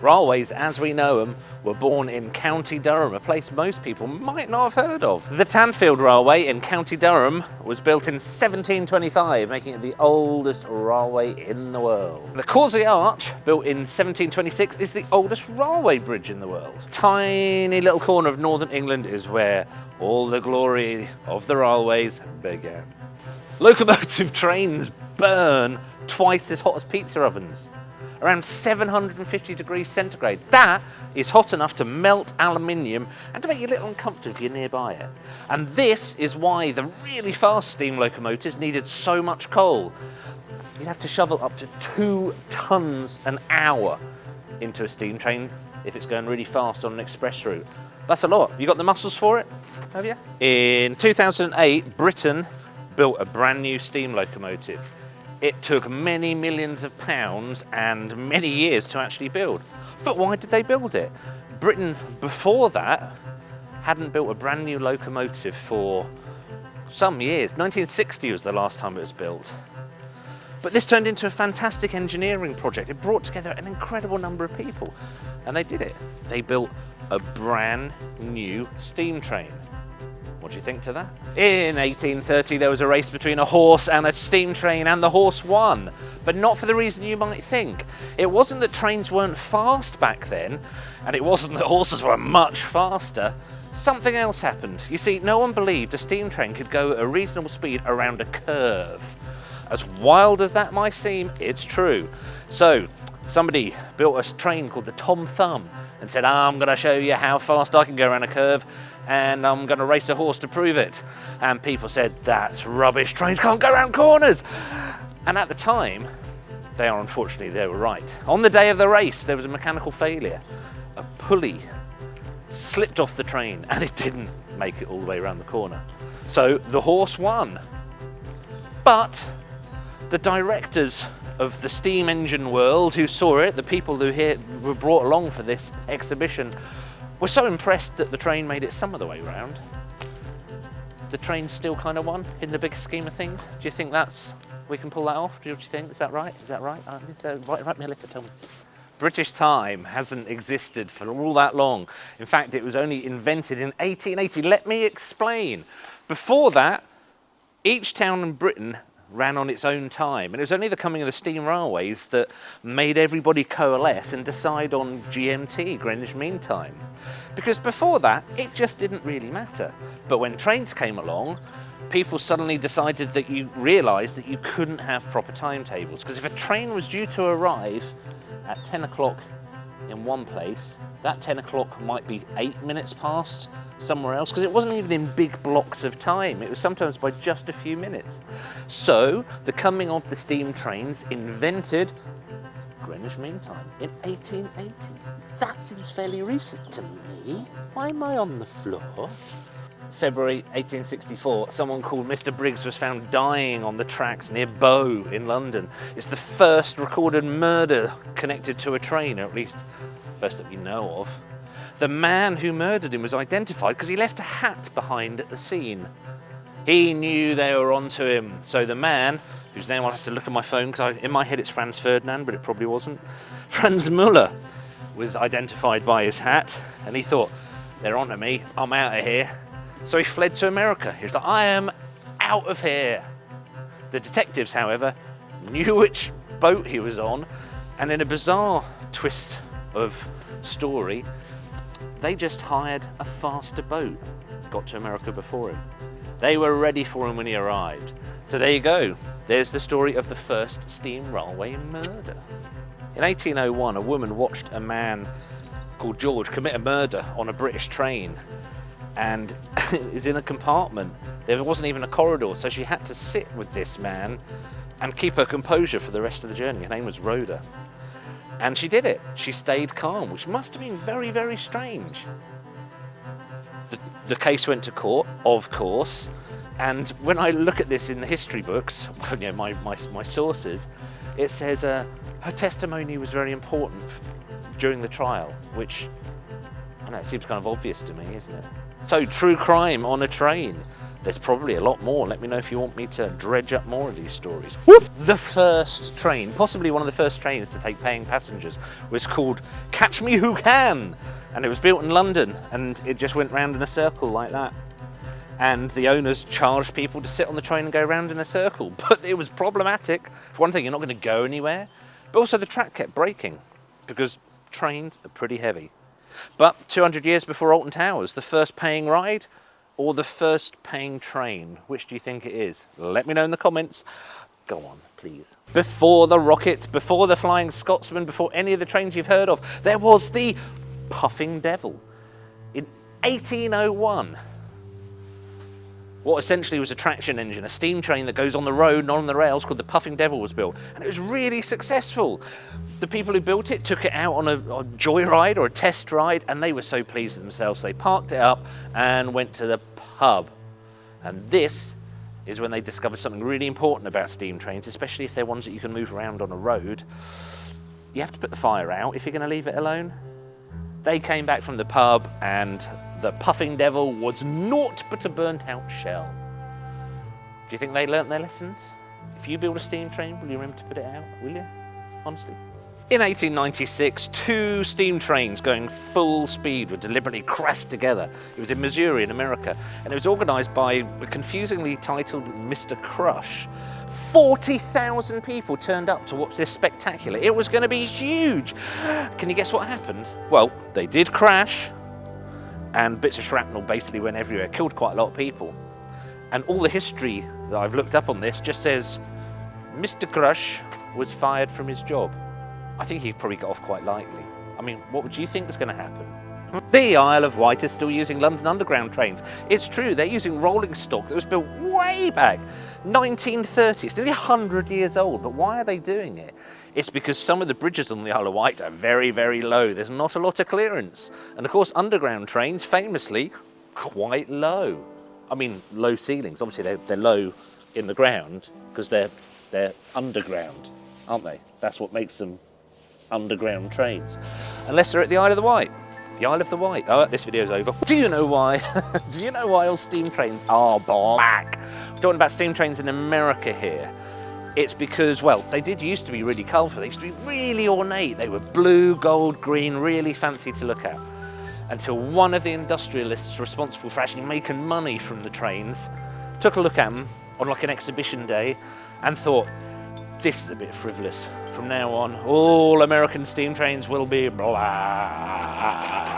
Railways, as we know them, were born in County Durham, a place most people might not have heard of. The Tanfield Railway in County Durham was built in 1725, making it the oldest railway in the world. The Causey Arch, built in 1726, is the oldest railway bridge in the world. Tiny little corner of northern England is where all the glory of the railways began. Locomotive trains burn twice as hot as pizza ovens, around 750 degrees centigrade. That is hot enough to melt aluminium and to make you a little uncomfortable if you're nearby it. And this is why the really fast steam locomotives needed so much coal. You'd have to shovel up to 2 tons an hour into a steam train if it's going really fast on an express route. That's a lot. You got the muscles for it? Have you? In 2008, Britain built a brand new steam locomotive. It took many millions of pounds and many years to actually build. But why did they build it? Britain, before that, hadn't built a brand new locomotive for some years. 1960 was the last time it was built. But this turned into a fantastic engineering project. It brought together an incredible number of people, and they did it. They built a brand new steam train. What do you think to that? In 1830, there was a race between a horse and a steam train, and the horse won. But not for the reason you might think. It wasn't that trains weren't fast back then, and it wasn't that horses were much faster. Something else happened. You see, no one believed a steam train could go at a reasonable speed around a curve. As wild as that might seem, it's true. So, somebody built a train called the Tom Thumb and said, I'm going to show you how fast I can go around a curve, and I'm going to race a horse to prove it. And people said, that's rubbish, trains can't go around corners. And at the time, they were right. On the day of the race, there was a mechanical failure. A pulley slipped off the train and it didn't make it all the way around the corner. So the horse won. But the directors of the steam engine world who saw it, the people who were brought along for this exhibition, were so impressed that the train made it some of the way round. The train still kind of won in the big scheme of things. Do you think we can pull that off? Do you think? Is that right? Is that right? Write me a letter, tell me. British time hasn't existed for all that long. In fact, it was only invented in 1880. Let me explain. Before that, each town in Britain ran on its own time, and it was only the coming of the steam railways that made everybody coalesce and decide on GMT, Greenwich Mean Time. Because before that, it just didn't really matter. But when trains came along, people suddenly decided that you realised that you couldn't have proper timetables. Because if a train was due to arrive at 10 o'clock in one place, that 10 o'clock might be 8 minutes past somewhere else, because it wasn't even in big blocks of time. It was sometimes by just a few minutes. So the coming of the steam trains invented Greenwich Mean Time in 1880. That seems fairly recent to me. Why am I on the floor? February 1864, someone called Mr. Briggs was found dying on the tracks near Bow in London. It's the first recorded murder connected to a train, or at least first that we know of. The man who murdered him was identified because he left a hat behind at the scene. He knew they were onto him. So the man, whose name I'll have to look at my phone because in my head it's Franz Ferdinand, but it probably wasn't. Franz Müller was identified by his hat, and he thought, they're onto me, I'm out of here. So he fled to America. He was like, I am out of here. The detectives, however, knew which boat he was on, and in a bizarre twist of story, they just hired a faster boat, got to America before him. They were ready for him when he arrived. So there you go. There's the story of the first steam railway murder. In 1801, a woman watched a man called George commit a murder on a British train, and is in a compartment. There wasn't even a corridor, so she had to sit with this man and keep her composure for the rest of the journey. Her name was Rhoda. And she did it. She stayed calm, which must have been very, very strange. The case went to court, of course, and when I look at this in the history books, you know, my sources, it says her testimony was very important during the trial, which, I know, it seems kind of obvious to me, isn't it? So, true crime on a train. There's probably a lot more. Let me know if you want me to dredge up more of these stories. Whoop! The first train, possibly one of the first trains to take paying passengers, was called Catch Me Who Can. And it was built in London, and it just went round in a circle like that. And the owners charged people to sit on the train and go round in a circle. But it was problematic. For one thing, you're not going to go anywhere. But also the track kept breaking, because trains are pretty heavy. But 200 years before Alton Towers, the first paying ride or the first paying train? Which do you think it is? Let me know in the comments. Go on, please. Before the rocket, before the Flying Scotsman, before any of the trains you've heard of, there was the Puffing Devil in 1801. What essentially was a traction engine, a steam train that goes on the road, not on the rails, called the Puffing Devil was built. And it was really successful. The people who built it took it out on a joyride or a test ride, and they were so pleased with themselves. They parked it up and went to the pub. And this is when they discovered something really important about steam trains, especially if they're ones that you can move around on a road. You have to put the fire out if you're going to leave it alone. They came back from the pub and the Puffing Devil was naught but a burnt out shell. Do you think they learnt their lessons? If you build a steam train, will you remember to put it out? Will you? Honestly. In 1896, two steam trains going full speed were deliberately crashed together. It was in Missouri in America, and it was organised by a confusingly titled Mr. Crush. 40,000 people turned up to watch this spectacular. It was going to be huge. Can you guess what happened? Well, they did crash, and bits of shrapnel basically went everywhere, killed quite a lot of people. And all the history that I've looked up on this just says Mr. Crush was fired from his job. I think he probably got off quite lightly. I mean, what would you think was going to happen? The Isle of Wight is still using London Underground trains. It's true, they're using rolling stock that was built way back, 1930. It's nearly 100 years old, but why are they doing it? It's because some of the bridges on the Isle of Wight are very, very low. There's not a lot of clearance. And of course, underground trains, famously, quite low. I mean, low ceilings. Obviously, they're low in the ground because they're underground, aren't they? That's what makes them underground trains. Unless they're at the Isle of the Wight. The Isle of the Wight. Oh, this video's over. Do you know why? Do you know why all steam trains are black? We're talking about steam trains in America here. It's because, well, they did used to be really colourful. They used to be really ornate. They were blue, gold, green, really fancy to look at. Until one of the industrialists responsible for actually making money from the trains took a look at them on like an exhibition day and thought, this is a bit frivolous. From now on, all American steam trains will be black.